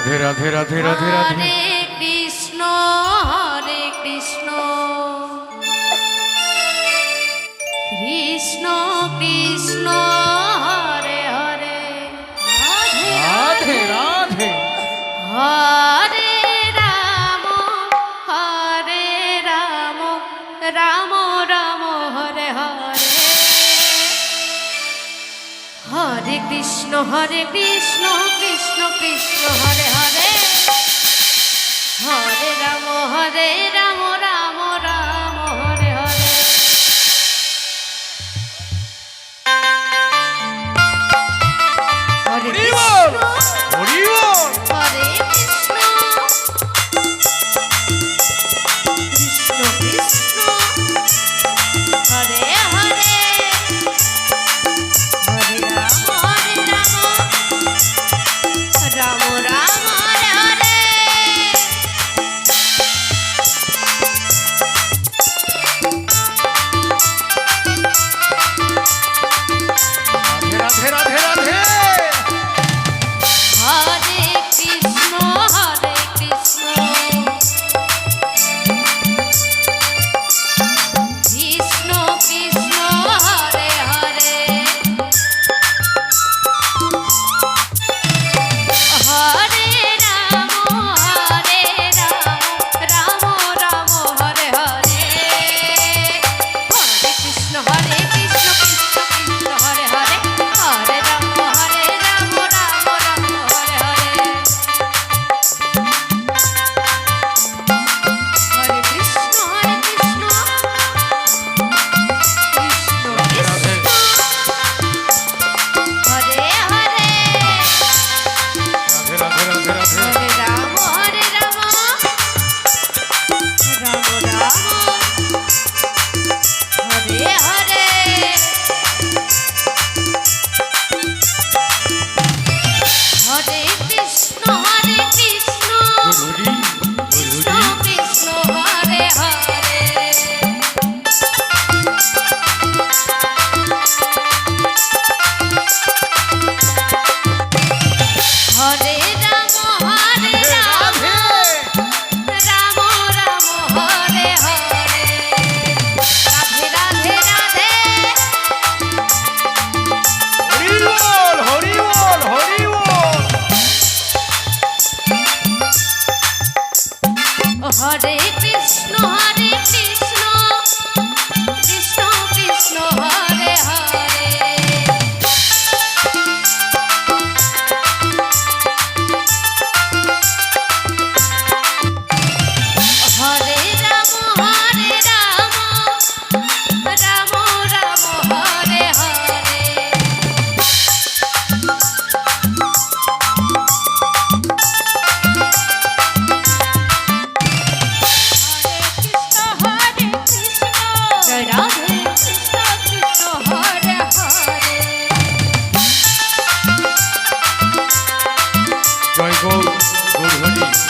Radhe Radhe Radhe Radhe Radhe হরে Krishna Krishna Krishna Hare Hare Radhe Radhe হরে Ram Ram Ram Hare Hare Hare Krishna Krishna Krishna Hare Hare Hare Ram Ram Ram Hare Hare Hare Krishna Hari বল হরে Krishna Krishna Krishna Hare Hare Hare Ram Ram Ram Hare Hare Radhe Radhe Radhe হরে Krishna Krishna Krishna Hare Hare Hare Ram Ram Ram Hare Hare Hare Krishna Krishna Krishna Hare Hare Hare Ram Ram Ram Hare Hare Hare Krishna Krishna Radhe Hare Hare Radhe Radhe Radhe Radhe হরে Ram Ram Ram Hare Hare Hare Krishna Krishna Hari Krishna Krishna Hare Hare Hare Ram Ram Ram Hare Hare Radhe Radhe Radhe Hari বল Hari বল Hari বল হরে Krishna Krishna Krishna Krishna Hare Hare Hare Ram Ram Ram Hare Hare জয় Radhe Krishna Krishna Hare Hare জয় Gour Gour Hari